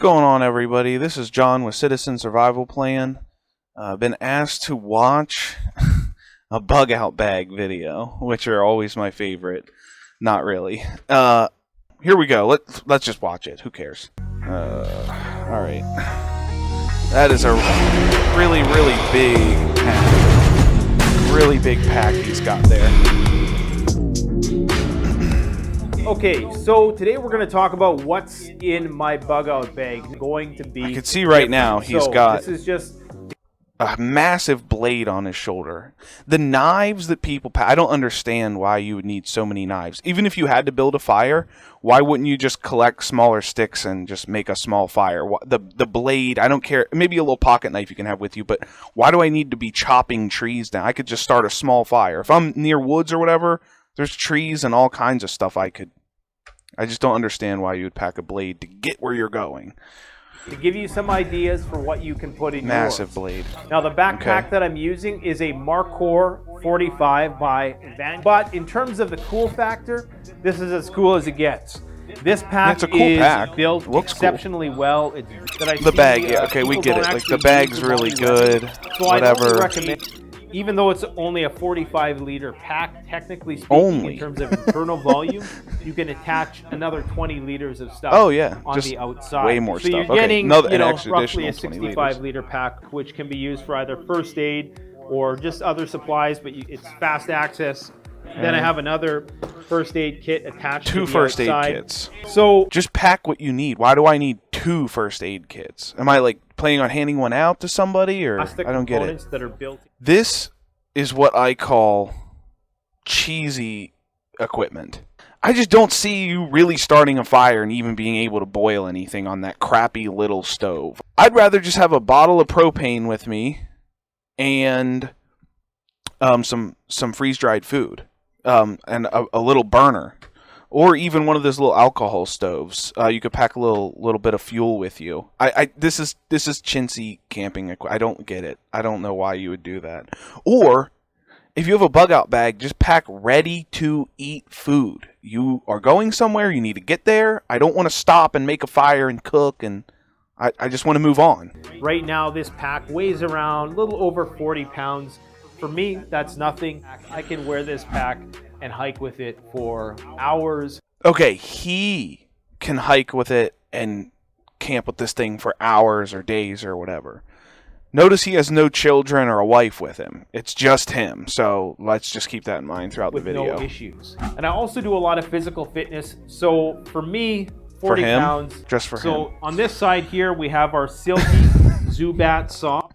going on, everybody? This is John with Citizen Survival Plan. I've been asked to watch a bug out bag video, which are always my favorite. Not really. Here we go. Let's just watch it. Who cares? All right. That is a really big pack. Really big pack he's got there. Okay, so today we're going to talk about what's in my bug out bag. Going to be. I can see right now he's got this is just a massive blade on his shoulder. The knives that people pack, I don't understand why you would need so many knives. Even if you had to build a fire, why wouldn't you just collect smaller sticks and just make a small fire? The blade, I don't care. Maybe a little pocket knife you can have with you, but why do I need to be chopping trees down? I could just start a small fire. If I'm near woods or whatever, there's trees and all kinds of stuff I just don't understand why you would pack a blade to get where you're going. to give you some ideas for what you can put in Massive yours. blade. Now the backpack that I'm using is a Marcor 45 by Van. But in terms of the cool factor, this is as cool as it gets. This pack it's a cool is pack. built Looks exceptionally well. It's the bag, yeah, okay, we get it. Like the bag's really good. So whatever. I don't recommend. Even though it's only a 45-liter pack, technically speaking, in terms of internal volume, you can attach another 20 liters of stuff on the outside. Way more so stuff. you're getting, roughly a 65 65-liter pack, which can be used for either first aid or just other supplies, but it's fast access. Then I have another first aid kit attached to the first outside. aid kits. So just pack what you need. Why do I need 2 first aid kits? Am I like planning on handing one out to somebody, or I don't get it. That are built. This is what I call cheesy equipment. I just don't see you really starting a fire and even being able to boil anything on that crappy little stove. I'd rather just have a bottle of propane with me and some freeze-dried food and a little burner. Or even one of those little alcohol stoves. You could pack a little bit of fuel with you. This is chintzy camping equipment. I don't get it. I don't know why you would do that. Or if you have a bug out bag, just pack ready to eat food. You are going somewhere. You need to get there. I don't want to stop and make a fire and cook, and I just want to move on. Right now, this pack weighs around a little over 40 pounds. For me, that's nothing. I can wear this pack and hike with it for hours. Okay, he can hike with it and camp with this thing for hours or days or whatever. Notice he has no children or a wife with him. It's just him. So let's just keep that in mind throughout the video. With no issues. And I also do a lot of physical fitness. So for me, 40 pounds. Just for him. So on this side here, we have our Silky Zubat saw.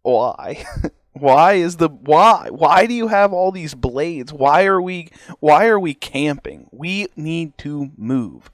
Why? Why do you have all these blades? Why are we camping? We need to move.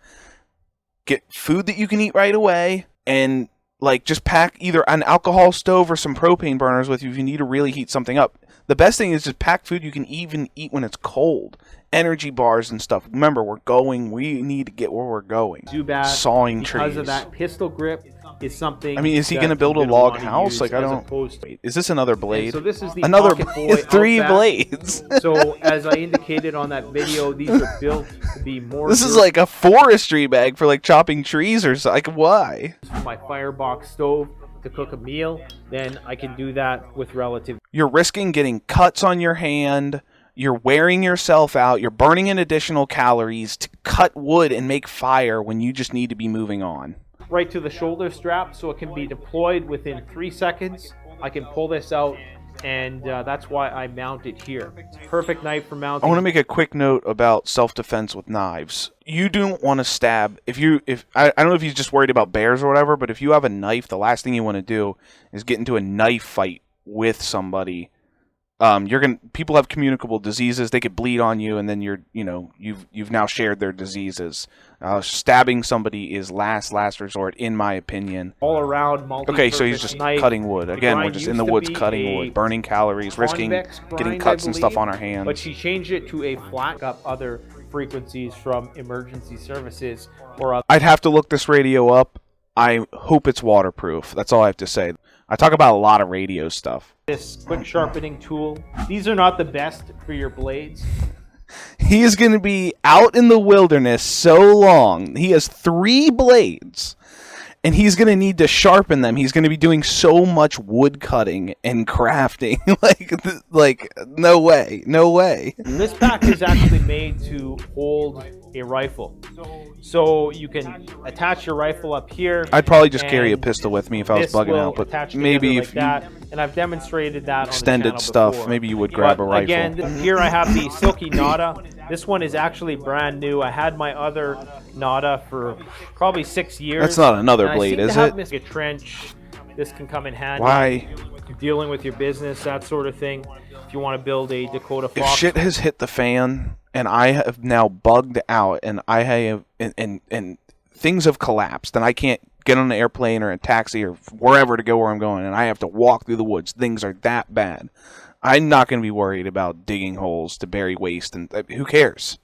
Get food that you can eat right away, and like just pack either an alcohol stove or some propane burners with you if you need to really heat something up. The best thing is just pack food you can even eat when it's cold. Energy bars and stuff. Remember, we need to get where we're going. Zubat, sawing trees. Because of that pistol grip is something. I mean, is he going to build a log house? Like, I don't. Wait, is this another blade? And so this is the another Pocket Boy 3 blades. So as I indicated on that video, these are built to be more. This is like a forestry bag for like chopping trees or something. Like, why? For my firebox stove to cook a meal, then I can do that with relative. You're risking getting cuts on your hand. You're wearing yourself out. You're burning in additional calories to cut wood and make fire when you just need to be moving on. Right to the shoulder strap, so it can be deployed within 3 seconds. I can pull this out, and that's why I mount it here. Perfect knife for mounting. I want to make a quick note about self-defense with knives. You don't want to stab. I don't know if he's just worried about bears or whatever, but if you have a knife, the last thing you want to do is get into a knife fight with somebody. People have communicable diseases. They could bleed on you, and then you've now shared their diseases. Stabbing somebody is last resort, in my opinion. All around. Okay, so he's just cutting wood. Again, we're just in the woods cutting wood, burning calories, risking getting cuts and stuff on our hands. But she changed it to a flat up other frequencies from emergency services or other. I'd have to look this radio up. I hope it's waterproof. That's all I have to say. I talk about a lot of radio stuff. This quick sharpening tool. These are not the best for your blades. He is going to be out in the wilderness so long. He has 3 blades. And he's going to need to sharpen them. He's going to be doing so much wood cutting and crafting. like, no way. No way. This pack is actually made to hold a rifle. So you can attach your rifle up here. I'd probably just carry a pistol with me if I was bugging out. But maybe if you and I've demonstrated that extended on the stuff, before. maybe you would grab a rifle. Again, here I have the Silky Nada. This one is actually brand new. I had my other Nada for probably 6 years. That's not another blade, is it? A trench. This can come in handy. Why? Dealing with your business, that sort of thing. If you want to build a Dakota Fox. If shit has hit the fan, and I have now bugged out, and I have and things have collapsed, and I can't get on an airplane or a taxi or wherever to go where I'm going, and I have to walk through the woods. Things are that bad. I'm not going to be worried about digging holes to bury waste, and who cares?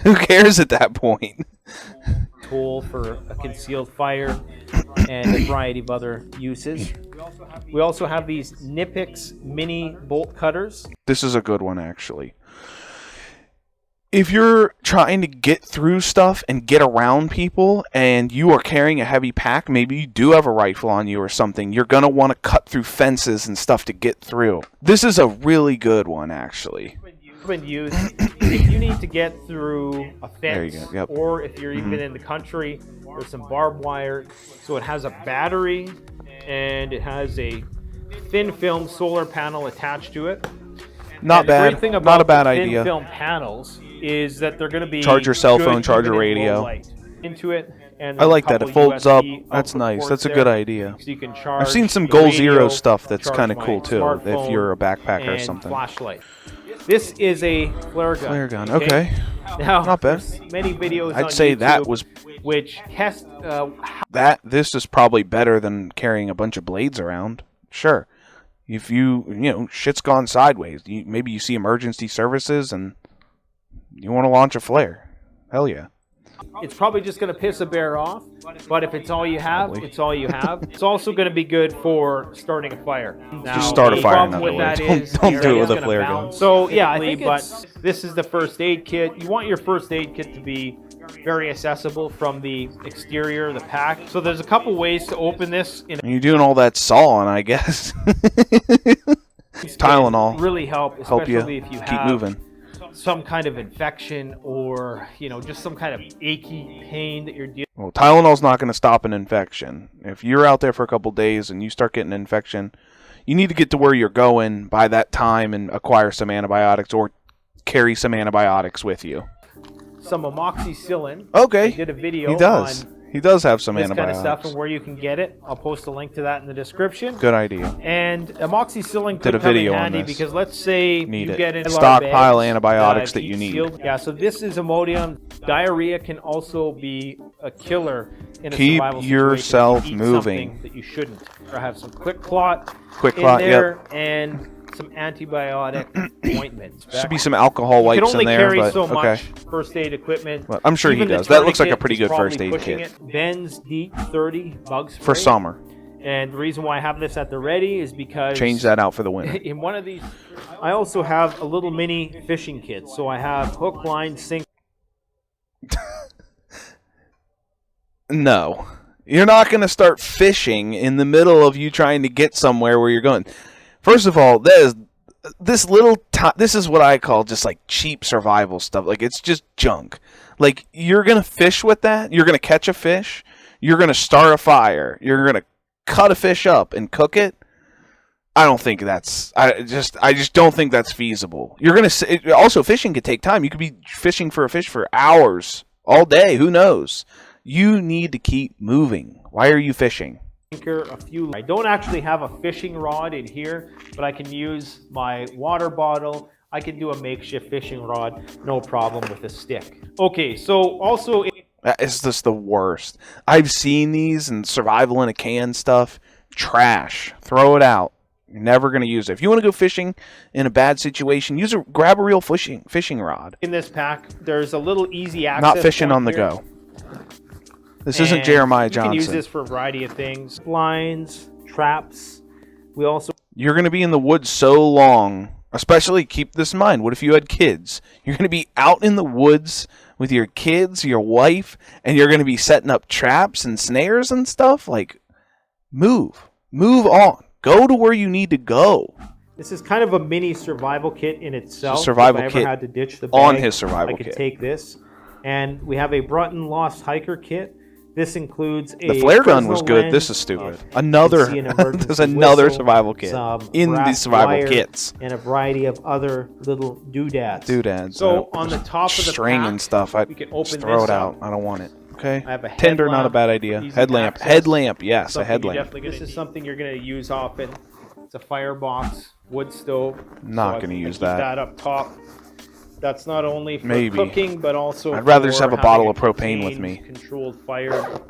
Who cares at that point? Tool for a concealed fire and a variety of other uses. We also have these Nipix mini bolt cutters. This is a good one, actually. If you're trying to get through stuff and get around people and you are carrying a heavy pack, maybe you do have a rifle on you or something, you're going to want to cut through fences and stuff to get through. This is a really good one, actually. Been used if you need to get through a fence, yep. Or if you're even in the country, there's some barbed wire. So it has a battery and it has a thin film solar panel attached to it. Not bad. The great thing about not a bad idea. Thin film panels is that they're going to be charge your cell phone, charge your radio into it. And I like that. It folds up. That's nice. That's a good idea. So you can charge. I've seen some Goal Zero stuff that's kind of cool too. If you're a backpacker or something. Flashlight. This is a flare gun. Flare gun. Okay. Now, not bad. Many videos. I'd say YouTube that was which test this is probably better than carrying a bunch of blades around. Sure. If you shit's gone sideways, maybe you see emergency services and you want to launch a flare. Hell yeah. It's probably just going to piss a bear off, but if it's all you have, it's all you have. It's also going to be good for starting a fire. Now, just start a fire in other words. Don't do it with a flare gun. So yeah, I think this is the first aid kit. You want your first aid kit to be very accessible from the exterior, the pack. So there's a couple ways to open this. You're doing all that sawing, I guess. Tylenol really help especially if you keep moving. Some kind of infection or just some kind of achy pain that you're dealing with. Well, Tylenol's not going to stop an infection. If you're out there for a couple days and you start getting an infection, you need to get to where you're going by that time and acquire some antibiotics or carry some antibiotics with you. Some amoxicillin. Okay. I did a video. He does. He does have some this antibiotics. Kind of stuff and where you can get it. I'll post a link to that in the description. Good idea. And amoxicillin could come in handy because let's say you get in stockpile antibiotics that you need. Sealed. Yeah, so this is Imodium. Diarrhea can also be a killer in a Keep survival yourself situation. moving. That you shouldn't. I have some quick clot in there, and some antibiotic ointments. Should be some alcohol wipes in there, but so much first aid equipment. Well, I'm sure he does. That looks like a pretty good first aid kit. Ben's Deep 30 bug spray. For summer. And the reason why I have this at the ready is because change that out for the winter. In one of these, I also have a little mini fishing kit. So I have hook, line, sinker. No, you're not going to start fishing in the middle of you trying to get somewhere where you're going. First of all, this is what I call just like cheap survival stuff. Like it's just junk. Like you're going to fish with that. You're going to catch a fish. You're going to start a fire. You're going to cut a fish up and cook it. I don't think that's. I just don't think that's feasible. You're going to also fishing could take time. You could be fishing for a fish for hours, all day. Who knows? You need to keep moving. Why are you fishing? I don't actually have a fishing rod in here, but I can use my water bottle. I can do a makeshift fishing rod, no problem with a stick. Okay, so also... It's just the worst. I've seen these and survival in a can stuff. Trash. Throw it out. You're never going to use it. If you want to go fishing in a bad situation, grab a real fishing rod. In this pack, there's a little easy access. Not fishing on the go. This isn't Jeremiah Johnson. You can use this for a variety of things. Blinds, traps. You're going to be in the woods so long Especially, keep this in mind, what if you had kids? You're going to be out in the woods with your kids, your wife, and you're going to be setting up traps and snares and stuff? Like, move on. Go to where you need to go. This is kind of a mini survival kit in itself. Survival if I kit ever had to ditch the bag, on his survival I could kit. take this. And we have a Brunton Lost Hiker kit. This includes a The flare gun was Fresnel good. lens. This is stupid. See There's an emergency another whistle, survival kit some in the brass survival wire, kits. and a variety of other little doodads. Doodads. So on the top of the string pack, and stuff. we can open just throw this it out. up. I don't want it. Okay. I have a Tinder, not a headlamp, bad idea. easy Headlamp. access. Headlamp. Yes, a Something headlamp. This is something you're going to use often. It's a firebox, wood stove. Not So going to I use keep that. up top. That's not only for Maybe. cooking, but also I'd rather just for have a bottle having of propane with me. Controlled fire.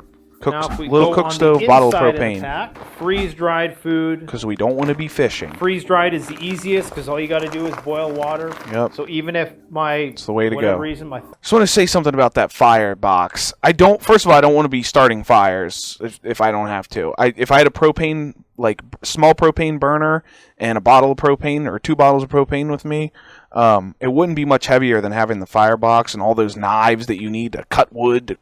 Little cook stove, bottle of propane. Freeze-dried food. Because we don't want to be fishing. Freeze-dried is the easiest because all you got to do is boil water. Yep. So even if It's the way to whatever go. reason Just want to say something about that fire box. First of all, I don't want to be starting fires if I don't have to. If I had a propane, like small propane burner and a bottle of propane or 2 bottles of propane with me, it wouldn't be much heavier than having the firebox and all those knives that you need to cut wood to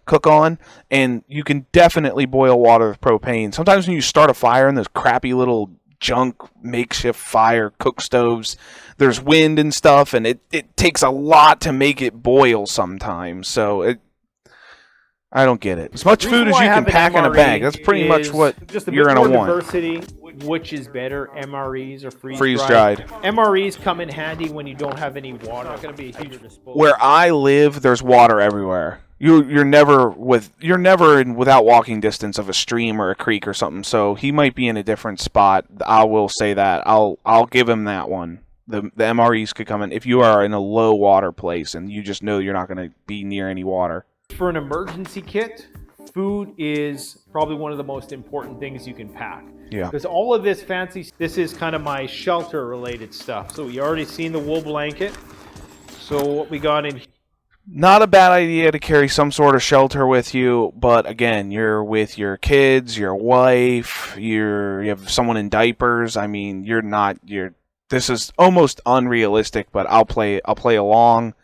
cook on, and you can definitely boil water with propane. Sometimes when you start a fire in those crappy little junk makeshift fire cook stoves, there's wind and stuff, and it takes a lot to make it boil sometimes. So I don't get it. As much food as you can pack in a bag, that's pretty much what you're going to want. Diversity, which is better, MREs or Freeze-dried. MREs come in handy when you don't have any water. It's not going to be a huge disposal. Where I live, there's water everywhere. You're never without walking distance of a stream or a creek or something. So he might be in a different spot. I will say that. I'll give him that one. The MREs could come in if you are in a low water place and you just know you're not going to be near any water. For an emergency kit, food is probably one of the most important things you can pack. Yeah. Because all of this this is kind of my shelter related stuff. So you already seen the wool blanket. So what we got in. Not a bad idea to carry some sort of shelter with you, but again, you're with your kids, your wife, you have someone in diapers. I mean, this is almost unrealistic, but I'll play along.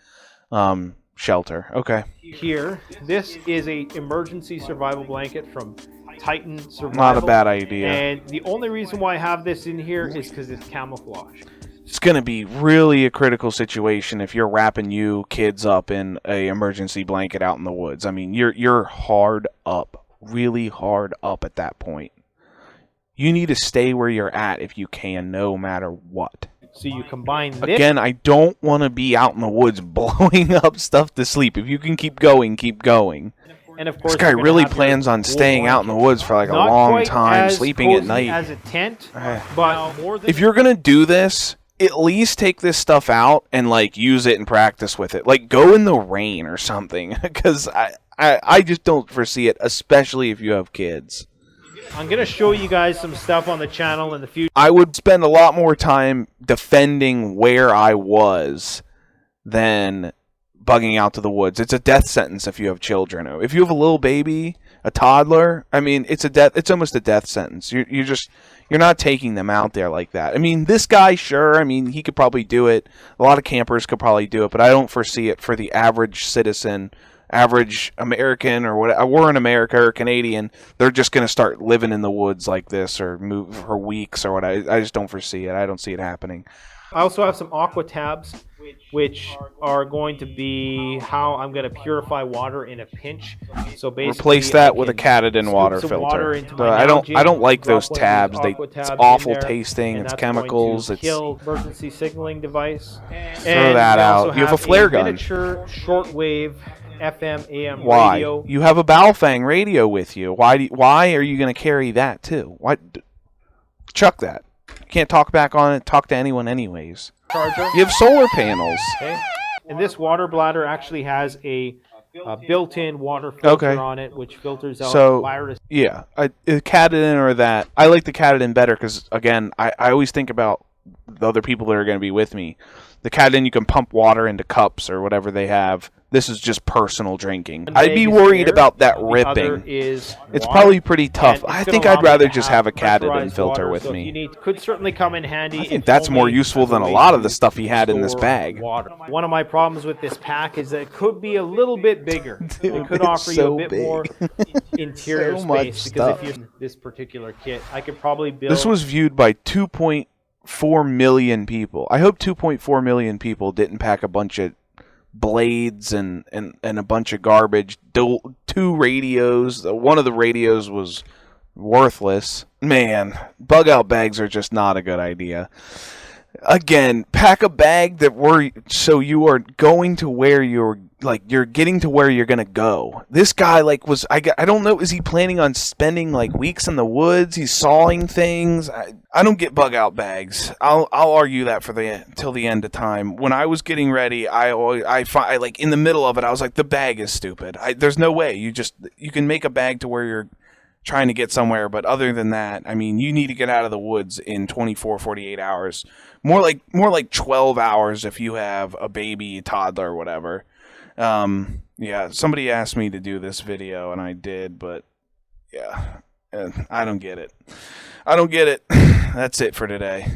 Shelter. Okay. Here, this is a emergency survival blanket from Titan Survival. Not a bad idea. And the only reason why I have this in here is because it's camouflage. It's going to be really a critical situation if you're wrapping you kids up in a emergency blanket out in the woods. I mean, you're hard up, really hard up at that point. You need to stay where you're at if you can, no matter what. So you combine this. Again, I don't want to be out in the woods blowing up stuff to sleep. If you can keep going, keep going. And of course, this guy really plans on staying out in the woods for like a long time, sleeping at night. As a tent, but if you're gonna do this, at least take this stuff out and like use it and practice with it. Like go in the rain or something, because I just don't foresee it, especially if you have kids. I'm going to show you guys some stuff on the channel in the future. I would spend a lot more time defending where I was than bugging out to the woods. It's a death sentence if you have children. If you have a little baby, a toddler, I mean, it's almost a death sentence. You're not taking them out there like that. I mean, this guy, sure, I mean, he could probably do it. A lot of campers could probably do it, but I don't foresee it for the average citizen, average American, or what. We're in America or Canadian. They're just going to start living in the woods like this or move for weeks or what. I just don't foresee it. I don't see it happening. I also have some aqua tabs, which are going to be how I'm going to purify water in a pinch. So basically, replace that with a Katadyn water filter. I don't like those tabs. It's awful tasting. It's chemicals. It's kill emergency signaling device. Throw that out. You have a flare gun. Miniature shortwave FM AM Why? radio. You have a Baofeng radio with you. Why are you going to carry that too? Why? Chuck that. You can't talk back on it. Talk to anyone anyways. Charger. You have solar panels. Okay. And this water bladder actually has a built-in water filter on it, which filters out virus. Yeah, the Katadyn or that. I like the Katadyn better because, again, I always think about the other people that are going to be with me. The Katadyn, you can pump water into cups or whatever they have. This is just personal drinking. One I'd bag be is worried air, about that the other ripping. is It's water, probably pretty tough. and it's I gonna think allow I'd me rather to just have a Katadyn pressurized filter water. with So if me. you need, could certainly come in handy. I think if that's more only useful as than a way lot of the to stuff he had in this store bag. Water. One of my problems with this pack is that it could be a little bit bigger. Dude, it could it's offer you so a bit big. more interior So much space because stuff. if you're this particular kit, I could probably build. This was viewed by 2.4 million people. I hope 2.4 million people didn't pack a bunch of blades and a bunch of garbage. 2 radios. One of the radios was worthless. Man, bug out bags are just not a good idea. Again, pack a bag so you are going to where you're getting to where you're gonna go. This guy I don't know, is he planning on spending weeks in the woods? He's sawing things. I don't get bug out bags. I'll argue that till the end of time. When I was getting ready, I find in the middle of it, I was like, the bag is stupid. There's no way you can make a bag to where you're trying to get somewhere, but other than that, I mean, you need to get out of the woods in 24, 48 hours. More like 12 hours if you have a baby, toddler, or whatever. Yeah, somebody asked me to do this video, and I did, but yeah, I don't get it. That's it for today.